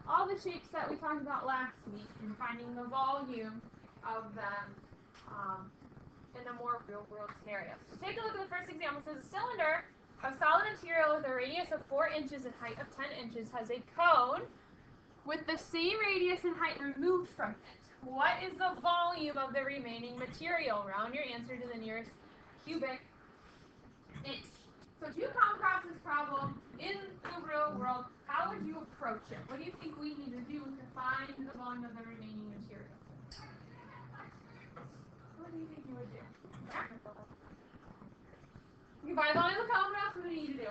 all the shapes that we talked about last week and finding the volume of them in a more real-world scenario. So take a look at the first example. It says a cylinder of solid material with a radius of 4 inches and height of 10 inches has a cone with the same radius and height removed from it. What is the volume of the remaining material? Round your answer to the nearest cubic inch. So if you come across this problem in the real world, how would you approach it? What do you think we need to do to find the volume of the remaining material? What do you think you would do? You find the volume of the cone, what else do we need to do?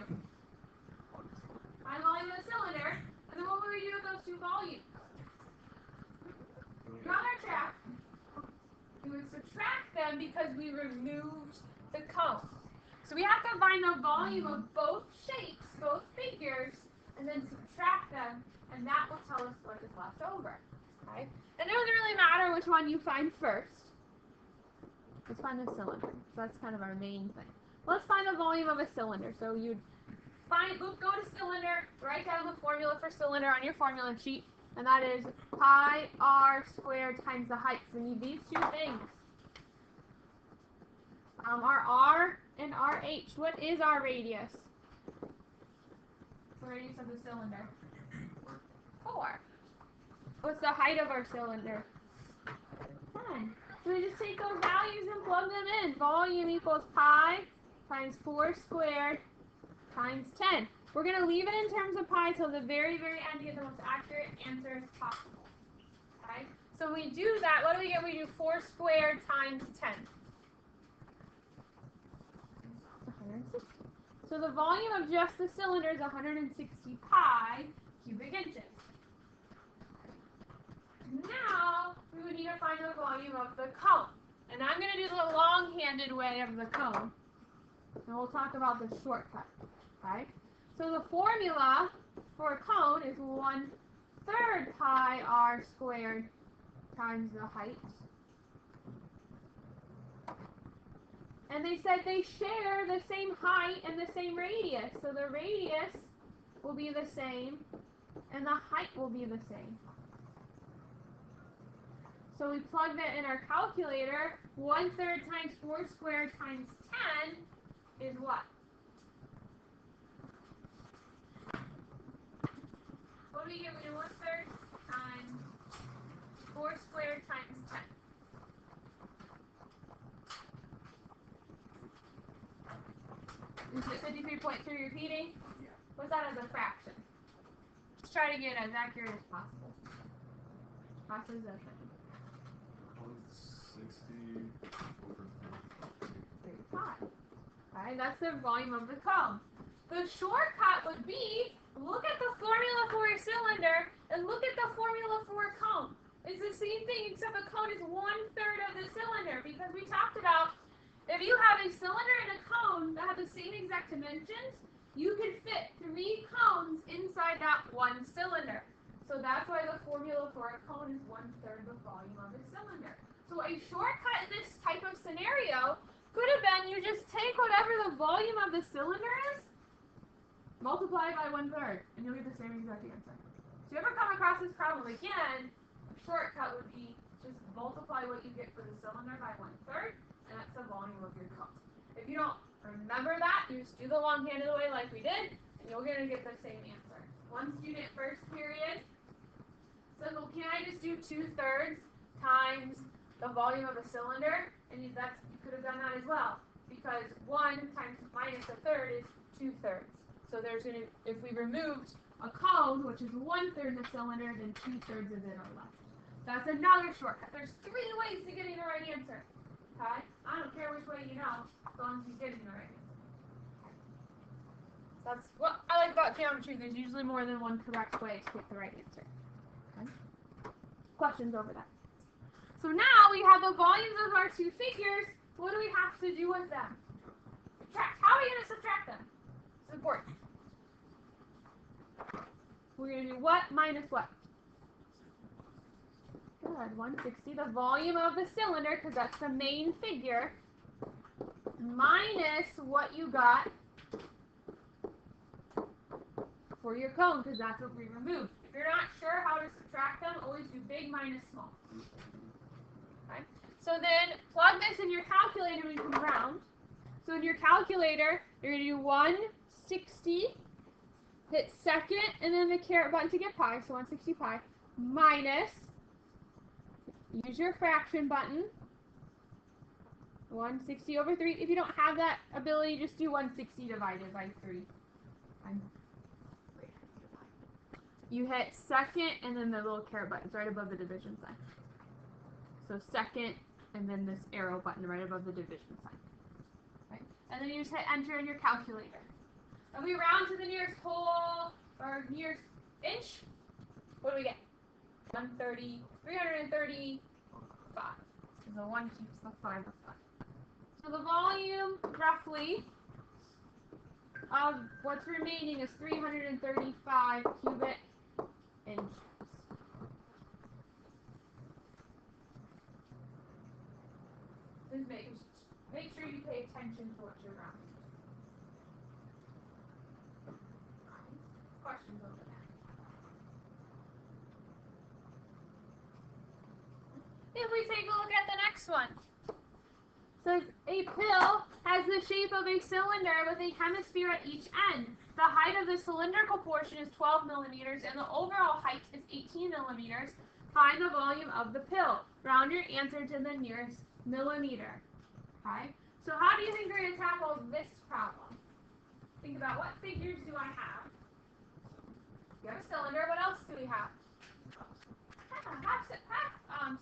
Find the volume of the cylinder, and then what would we do with those two volumes? You're on our track. We would subtract them because we removed the cone. So we have to find the volume of both shapes, both figures, and then subtract them, and that will tell us what is left over. Okay? And it doesn't really matter which one you find first. Let's find the cylinder. So that's kind of our main thing. Let's find the volume of a cylinder. So you'd go to cylinder, write down the formula for cylinder on your formula sheet, and that is pi r squared times the height. So we need these two things. Our r and RH. What is our radius? The radius of the cylinder? 4. What's the height of our cylinder? 10. So we just take those values and plug them in. Volume equals pi times 4 squared times 10. We're going to leave it in terms of pi till the very, very end to get the most accurate answer as possible. Okay? So when we do that, what do we get? We do 4 squared times 10. 160. So the volume of just the cylinder is 160 pi cubic inches. Now, we would need to find the volume of the cone. And I'm going to do the long-handed way of the cone. And we'll talk about the shortcut. Okay? So the formula for a cone is 1/3 pi r squared times the height. And they said they share the same height and the same radius. So the radius will be the same, and the height will be the same. So we plug that in our calculator. 1/3 times 4 squared times 10 is what? What do we get when we do 1/3 times 4 squared times 10? Is it 53.3 repeating? Yeah. What's that as a fraction? Let's try to get as accurate as possible. Possible as 160 over 35. Okay, that's the volume of the cone. The shortcut would be look at the formula for a cylinder and look at the formula for a cone. It's the same thing except a cone is 1/3 of the cylinder because we talked about if you have a cylinder and a cone that have the same exact dimensions, you can fit 3 cones inside that one cylinder. So that's why the formula for a cone is 1/3 the volume of a cylinder. So a shortcut in this type of scenario could have been you just take whatever the volume of the cylinder is, multiply it by 1/3, and you'll get the same exact answer. So if you ever come across this problem again, a shortcut would be just multiply what you get for the cylinder by 1/3, and that's the volume of your cone. If you don't remember that, you just do the long-handed way like we did, and you're going to get the same answer. One student first period said, well, can I just do 2/3 times the volume of a cylinder? And you could have done that as well, because 1 times minus 1/3 is 2/3. So there's going to, if we removed a cone, which is 1/3 the cylinder, then 2/3 of it are left. That's another shortcut. There's 3 ways to getting the right answer. Okay? I don't care which way you know, as long as you're getting the right answer. That's what I like about geometry. There's usually more than one correct way to get the right answer. Okay? Questions over that? So now we have the volumes of our 2 figures. What do we have to do with them? Subtract. How are we going to subtract them? It's important. We're going to do what minus what? Good, 160. The volume of the cylinder, because that's the main figure, minus what you got for your cone, because that's what we removed. If you're not sure how big minus small. Okay? So then plug this in your calculator and you can round. So in your calculator, you're going to do 160, hit second, and then the caret button to get pi, so 160 pi, minus, use your fraction button, 160 over 3. If you don't have that ability, just do 160 divided by 3. You hit second, and then the little caret button is right above the division sign. So second, and then this arrow button right above the division sign. Okay? And then you just hit enter in your calculator. And we round to the nearest whole, or nearest inch. What do we get? 130, 335. So the 1 keeps the 5 aside. So the volume, roughly, of what's remaining is 335 cubic inches. Just make sure you pay attention to what you're rounding. Questions over that? If we take a look at the next one. So a pill has the shape of a cylinder with a hemisphere at each end. The height of the cylindrical portion is 12 millimeters and the overall height is 18 millimeters. Find the volume of the pill. Round your answer to the nearest millimeter. Okay? So how do you think we're going to tackle this problem? Think about what figures do I have? You have a cylinder. What else do we have?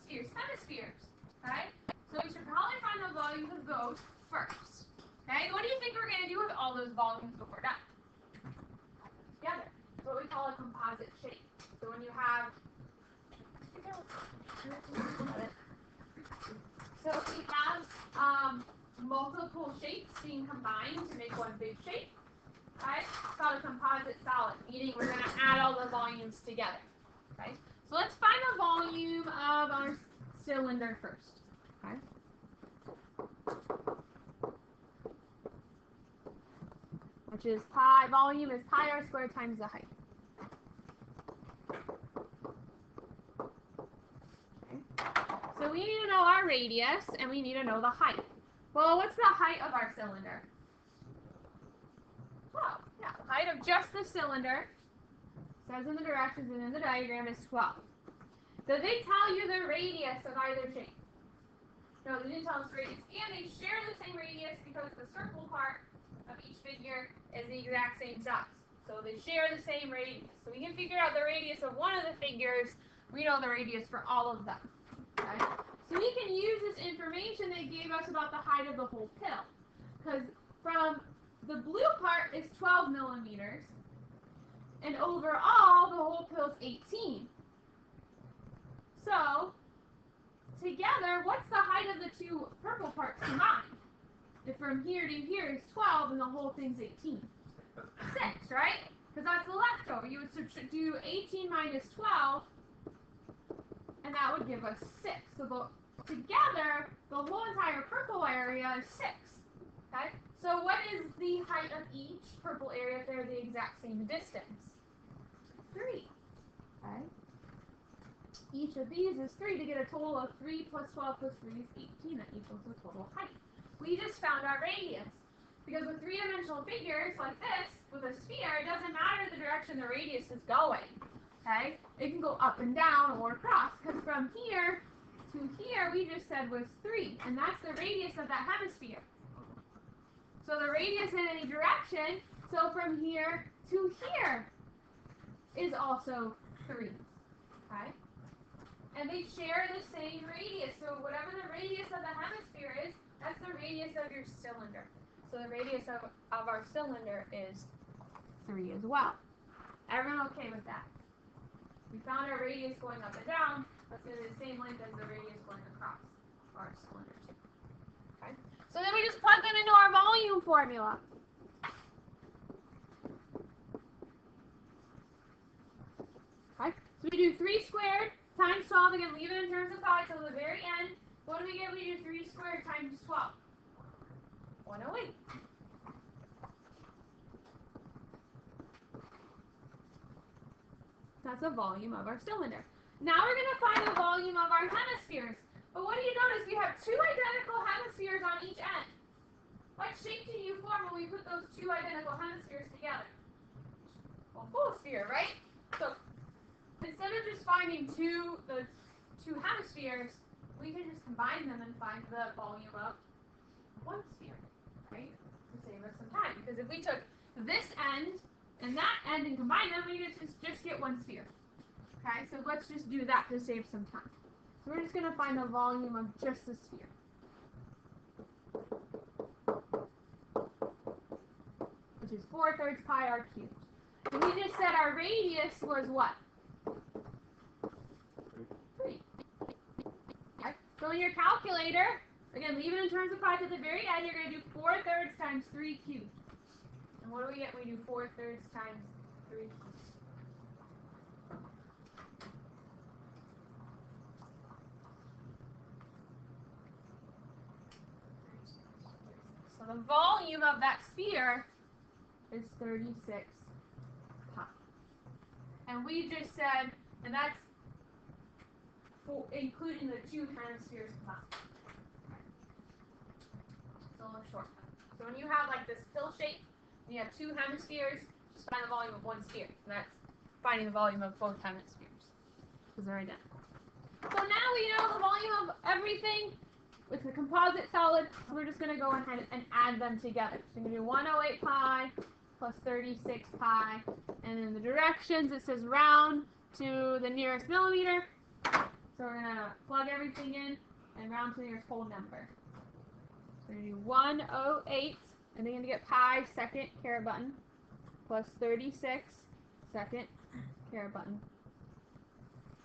Spheres, hemispheres. Okay? So we should probably find the volumes of those first. Okay? What do you think we're going to do with all those volumes before done? Together. It's what we call a composite shape. So when you have multiple shapes being combined to make one big shape, right? It's called a composite solid, meaning we're going to add all the volumes together. Okay? So let's find the volume of our cylinder first. Okay? Which is pi, volume is pi r squared times the height. Okay. So we need to know our radius, and we need to know the height. Well, what's the height of our cylinder? 12. Yeah, the height of just the cylinder, says in the directions and in the diagram, is 12. Did they tell you the radius of either shape? No, they didn't tell us radius. And they share the same radius because the circle part of each figure is the exact same size. So they share the same radius. So we can figure out the radius of one of the figures. We know the radius for all of them. Okay? So we can use this information they gave us about the height of the whole pill. Because from the blue part is 12 millimeters. And overall, the whole pill is 18. So, together, what's the height of the two purple parts combined? If from here to here is 12 and the whole thing's 18. 6, right? Because that's the leftover. You would do 18 minus 12, and that would give us 6. So together, the whole entire purple area is 6. Okay? So what is the height of each purple area if they're the exact same distance? 3. Okay? Each of these is 3 to get a total of 3 plus 12 plus 3 is 18. That equals the total height. We just found our radius. Because with three-dimensional figures like this, with a sphere, it doesn't matter the direction the radius is going. Okay? It can go up and down or across. Because from here to here, we just said was 3. And that's the radius of that hemisphere. So the radius in any direction, so from here to here is also 3. Okay? And they share the same radius. So whatever the radius of the hemisphere is, that's the radius of your cylinder. So the radius of our cylinder is 3 as well. Everyone okay with that? We found our radius going up and down. That's going to be the same length as the radius going across our cylinder too. Okay? So then we just plug them into our volume formula. Okay? So we do 3 squared times 12. Again, leave it in terms of pi till the very end. What do we get when we do 3 squared times 12? 108. That's the volume of our cylinder. Now we're going to find the volume of our hemispheres. But what do you notice? We have two identical hemispheres on each end. What shape do you form when we put those two identical hemispheres together? Well, full sphere, right? So instead of just finding the two hemispheres, we can just combine them and find the volume of one sphere, right? To save us some time. Because if we took this end and that end and combine them, we could just get one sphere. Okay, so let's just do that to save some time. So we're just going to find the volume of just the sphere. Which is 4/3 pi r cubed. And we just said our radius was what? 3. Okay. So in your calculator, again, leave it in terms of pi to the very end, you're going to do 4/3 times 3 cubed. And what do we get when we do 4/3 times 3 cubed? So the volume of that sphere is 36 pi. And we just said, and that's including the two hemispheres combined. It's a little shortcut. So when you have like this pill shape, and you have two hemispheres, just find the volume of one sphere. And that's finding the volume of both hemispheres, because they're identical. So now we know the volume of everything with the composite solid. We're just going to go ahead and add them together. So you're going to do 108 pi plus 36 pi, and in the directions it says round to the nearest millimeter. So we're going to plug everything in and round to the nearest whole number. So we're going to do 108, and then you're going to get pi second caret button plus 36 second caret button.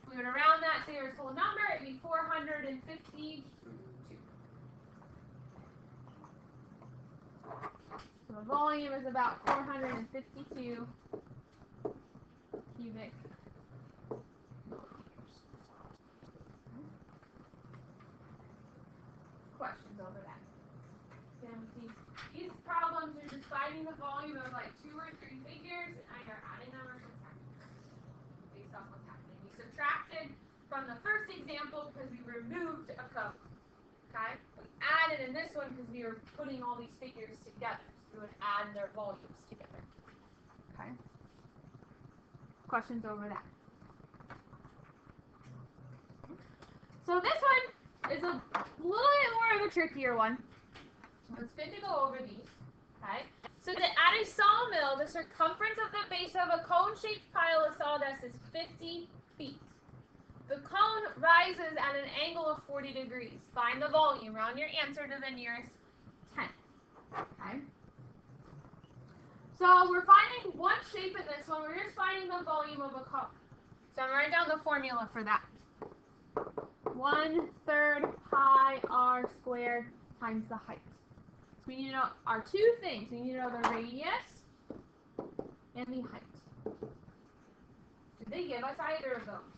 If we were to round that to the nearest whole number, it would be 452. So the volume is about 452 cubic millimeters. Questions over that? Again, these problems are just finding the volume of like 2 or 3 figures and either adding them or subtracting them based off what's happening. We subtracted from the first example because we removed a code. Okay? We added in this one because we were putting all these figures together. So we would add their volumes together. Okay? Questions over that? So this one is a little bit more of a trickier one. It's good to go over these. Okay? So at a sawmill, the circumference of the base of a cone-shaped pile of sawdust is 50 feet. The cone rises at an angle of 40 degrees. Find the volume. Round your answer to the nearest 10. Okay? So we're finding one shape in this one. We're just finding the volume of a cone. So I'm writing down the formula for that. 1/3 pi r squared times the height. So we need to know our two things. We need to know the radius and the height. Did they give us either of those?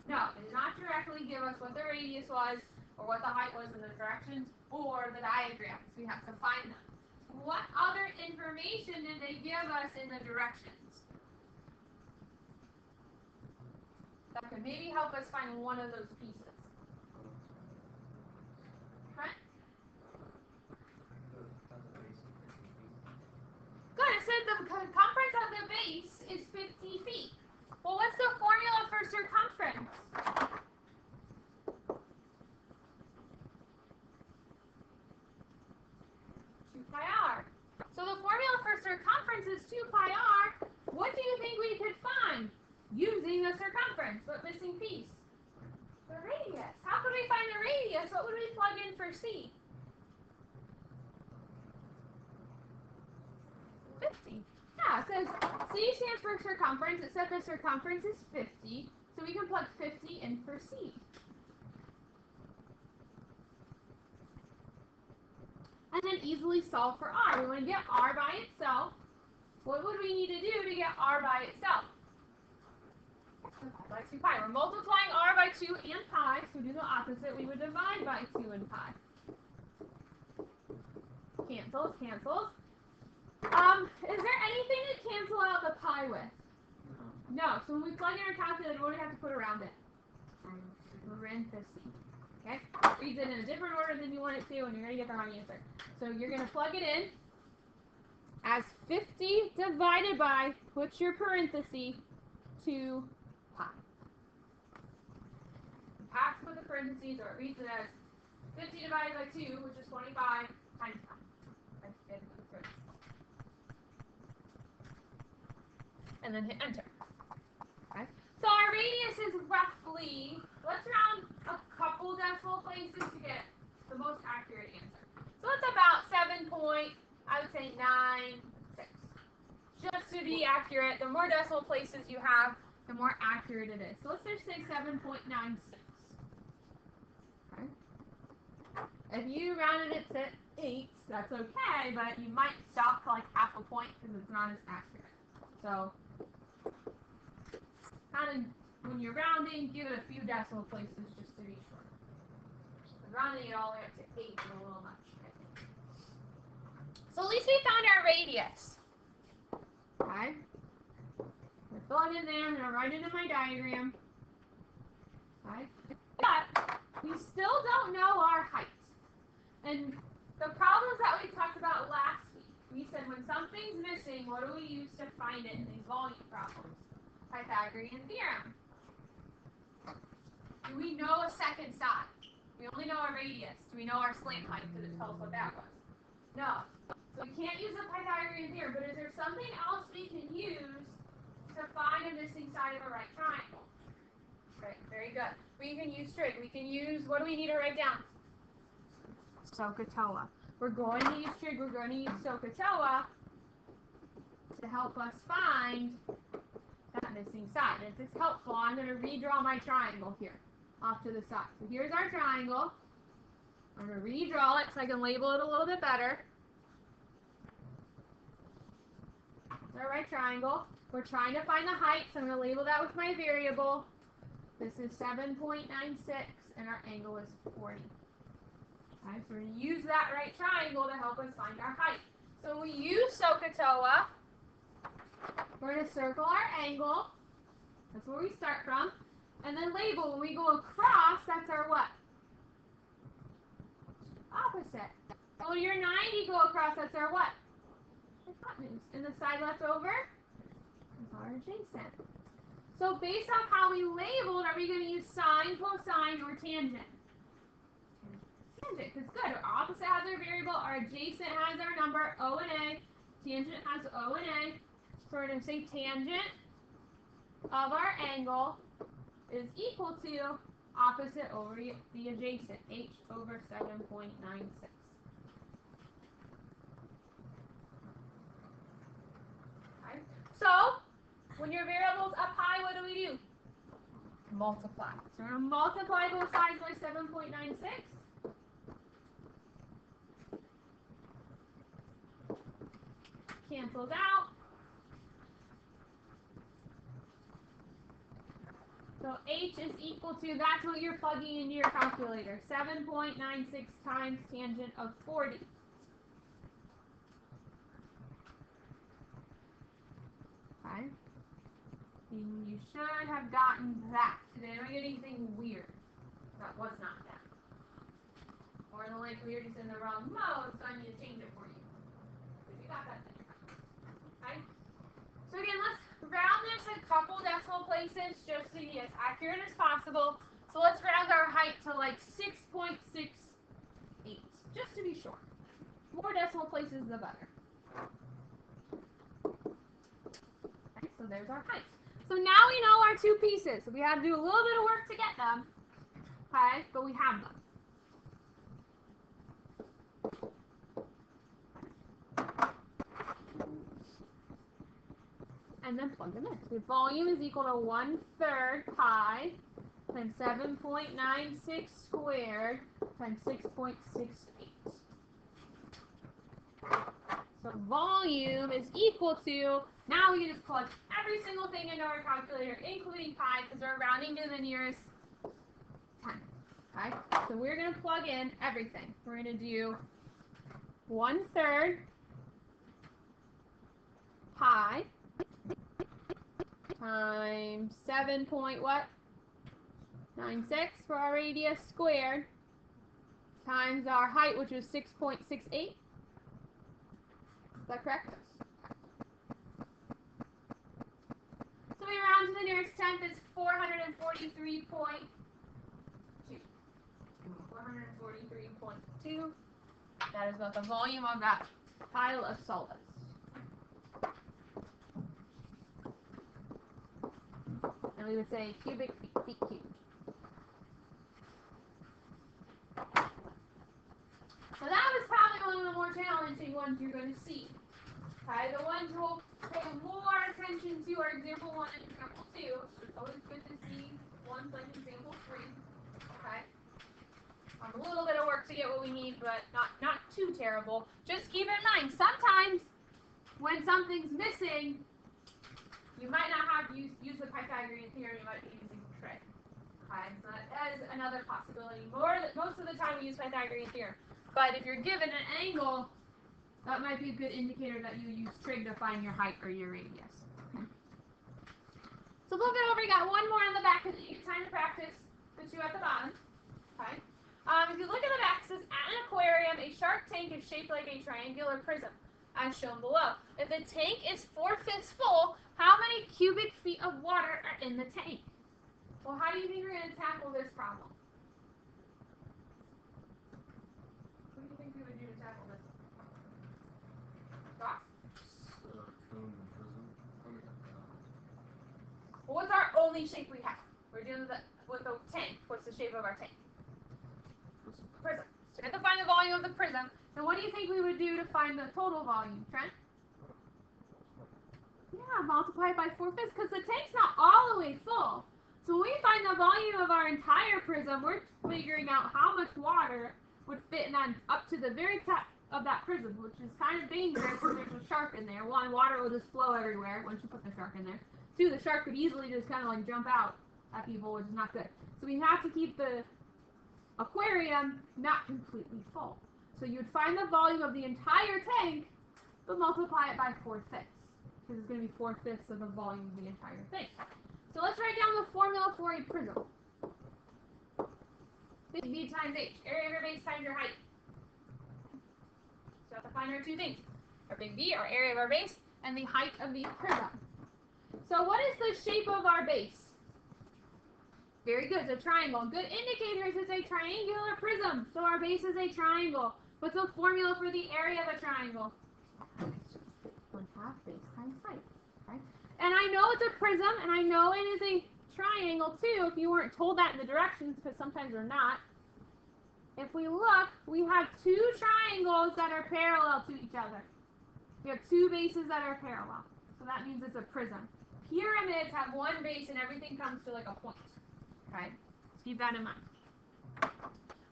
No, they did not directly give us what the radius was, or what the height was in the directions, or the diagrams. We have to find them. What other information did they give us in the directions? That could maybe help us find one of those pieces. Right? Good, it said the circumference of the base is 50 feet. Well, what's the formula for circumference? So the formula for circumference is 2 pi r. What do you think we could find using the circumference, but missing piece? The radius. How could we find the radius? What would we plug in for C? 50. Yeah, it says C stands for circumference. It said the circumference is 50, so we can plug 50 in for C. And then easily solve for r. We want to get r by itself. What would we need to do to get r by itself? Divide by 2 pi. We're multiplying r by 2 and pi, so we do the opposite. We would divide by 2 and pi. Cancels, cancels. Is there anything to cancel out the pi with? No, so when we plug in our calculator, what do we have to put around it? Parentheses. Okay? Reads it in a different order than you want it to, and you're going to get the wrong answer. So you're going to plug it in as 50 divided by, put your parentheses, 2 pi. Pass with the parentheses, or it reads it as 50 divided by 2, which is 25, times pi. And then hit enter. Okay. So our radius is roughly, let's round a couple decimal places to get the most accurate answer. So it's about 7.96. Just to be accurate, the more decimal places you have, the more accurate it is. So let's just say 7.96. Okay. If you rounded it to 8, that's okay, but you might stop to like half a point because it's not as accurate. So kind of, when you're rounding, give it a few decimal places just to be sure. Rounding it all the way up to 8 is a little much, I think. So at least we found our radius. Okay? I fill it in there, I'm going to write it in my diagram. Okay? But we still don't know our height. And the problems that we talked about last week, we said when something's missing, what do we use to find it in these volume problems? Pythagorean theorem. Do we know a second side? We only know our radius. Do we know our slant height? Did it tell us what that was? No. So we can't use the Pythagorean theorem, but is there something else we can use to find a missing side of a right triangle? Right, very good. We can use trig. We can use, what do we need to write down? SOHCAHTOA. We're going to use trig. We're going to use SOHCAHTOA to help us find that missing side. And if it's helpful, I'm going to redraw my triangle here off to the side. So here's our triangle. I'm going to redraw it so I can label it a little bit better. There's our right triangle. We're trying to find the height, so I'm going to label that with my variable. This is 7.96, and our angle is 40. Okay, so we're going to use that right triangle to help us find our height. So when we use SOHCAHTOA, we're going to circle our angle. That's where we start from. And then label, when we go across, that's our what? Opposite. So when your 90 go across, that's our what? Hypotenuse. And the side left over is our adjacent. So based on how we labeled, are we going to use sine, cosine, or tangent? Tangent, because good. Our opposite has our variable, our adjacent has our number, O and A. Tangent has O and A. So we're going to say tangent of our angle is equal to opposite over the adjacent, h over 7.96. Okay. So, when your variable's up high, what do? Multiply. So we're going to multiply both sides by 7.96. Cancels out. So h is equal to, that's what you're plugging into your calculator, 7.96 times tangent of 40. Okay. And you should have gotten that. Did anyone get anything weird? That was not that. Or the like weird is in the wrong mode, so I need to change it for you. But you got that thing. Okay? So again, let's round this a couple decimal places just to be as accurate as possible. So let's round our height to like 6.68, just to be sure. More decimal places, the better. Okay, so there's our height. So now we know our two pieces. So we have to do a little bit of work to get them. Okay, but we have them. And then plug them in. The volume is equal to 1/3 pi times 7.96 squared times 6.68. So volume is equal to, now we can just plug every single thing into our calculator, including pi, because we're rounding to the nearest 10. Okay? So we're going to plug in everything. We're going to do 1/3 pi times 7 point what? 96 for our radius squared times our height, which was 6.68. Is that correct? So we round to the nearest tenth. It's 443.2. 443.2. That is about the volume of that pile of solids. And we would say cubic feet cubed. So that was probably one of the more challenging ones you're going to see. Okay, the ones we'll pay more attention to are example 1 and example 2. It's always good to see ones like example 3. Okay. A little bit of work to get what we need, but not too terrible. Just keep in mind, sometimes when something's missing, you might not have use the Pythagorean theorem, you might be using trig. Okay, so that is another possibility. Most of the time we use Pythagorean theorem. But if you're given an angle, that might be a good indicator that you use trig to find your height or your radius. Okay. So look it over, you got one more on the back because you get time to practice the two at the bottom. Okay. If you look at the back, it says, at an aquarium, a shark tank is shaped like a triangular prism, as shown below. If the tank is 4/5 full, how many cubic feet of water are in the tank? Well, how do you think we're going to tackle this problem? What do you think we would do to tackle this? Thoughts? Cone and prism. Well, what's our only shape we have? We're dealing with the tank. What's the shape of our tank? Prism. So we have to find the volume of the prism. And what do you think we would do to find the total volume, Trent? Yeah, multiply it by 4/5 because the tank's not all the way full. So when we find the volume of our entire prism, we're figuring out how much water would fit up to the very top of that prism, which is kind of dangerous because there's a shark in there. One, water will just flow everywhere once you put the shark in there. Two, the shark could easily just kind of like jump out at people, which is not good. So we have to keep the aquarium not completely full. So you'd find the volume of the entire tank, but multiply it by 4/5. Because it's going to be 4/5 of the volume of the entire thing. So let's write down the formula for a prism. B times H, area of your base times your height. So we have to find our two things. Our big B, our area of our base, and the height of the prism. So what is the shape of our base? Very good, it's a triangle. Good indicators, it's a triangular prism. So our base is a triangle. What's the formula for the area of a triangle? 1/2 base times height. Okay? And I know it's a prism, and I know it is a triangle too, if you weren't told that in the directions, because sometimes we're not. If we look, we have two triangles that are parallel to each other. We have two bases that are parallel. So that means it's a prism. Pyramids have one base and everything comes to like a point. Okay? Keep that in mind.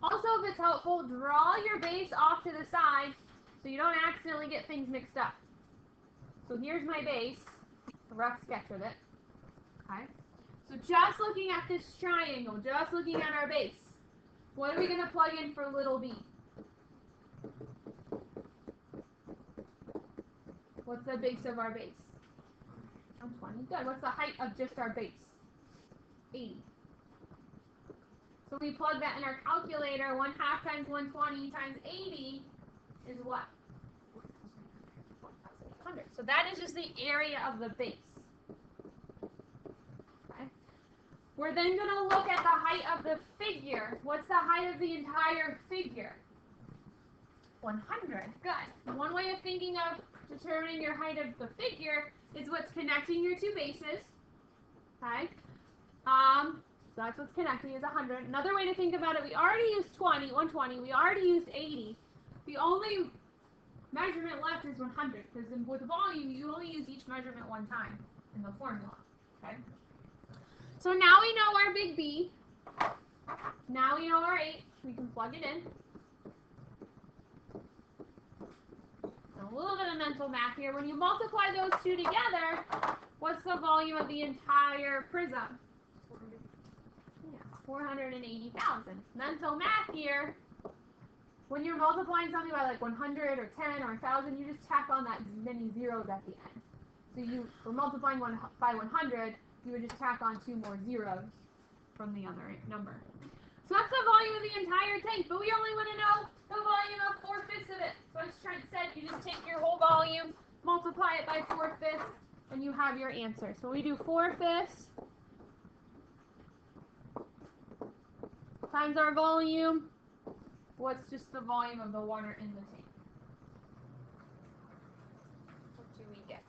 Also, if it's helpful, draw your base off to the side so you don't accidentally get things mixed up. So here's my base, a rough sketch of it. Okay? So just looking at this triangle, just looking at our base, what are we going to plug in for little b? What's the base of our base? 20. Good. What's the height of just our base? 80. So we plug that in our calculator. 1/2 times 120 times 80 is what? 1,800. So that is just the area of the base. Okay. We're then going to look at the height of the figure. What's the height of the entire figure? 100. Good. One way of thinking of determining your height of the figure is what's connecting your two bases. Okay. So that's what's connecting is 100. Another way to think about it, we already used 120. We already used 80. The only measurement left is 100 because with volume, you only use each measurement one time in the formula. Okay. So now we know our big B. Now we know our H. We can plug it in. And a little bit of mental math here. When you multiply those two together, what's the volume of the entire prism? 480,000. Mental math here. When you're multiplying something by like 100 or 10 or 1,000, you just tack on that many zeros at the end. So you were multiplying one by 100, you would just tack on 2 more zeros from the other number. So that's the volume of the entire tank, but we only want to know the volume of 4/5 of it. So as Trent said, you just take your whole volume, multiply it by 4/5, and you have your answer. So we do 4/5 times our volume. What's just the volume of the water in the tank? What do we get?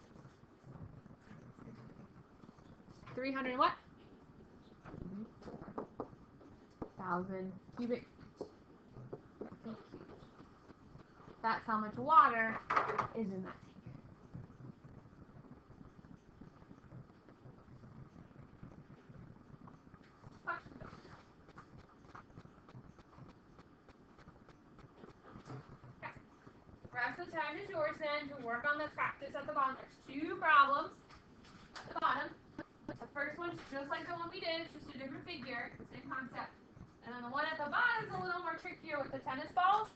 300 what? 1,000 cubic feet. That's how much water is in that tank. Rest of the time is yours then to work on the practice at the bottom. There's 2 problems at the bottom. The first one's just like the one we did, it's just a different figure, same concept. And then the one at the bottom is a little more trickier with the tennis balls.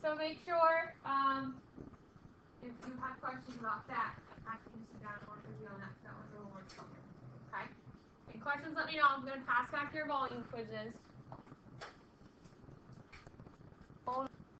So make sure if you have questions about that, I can sit down and work with you on that. That one's a little more trouble. Okay? Any questions, let me know. I'm going to pass back your volume quizzes.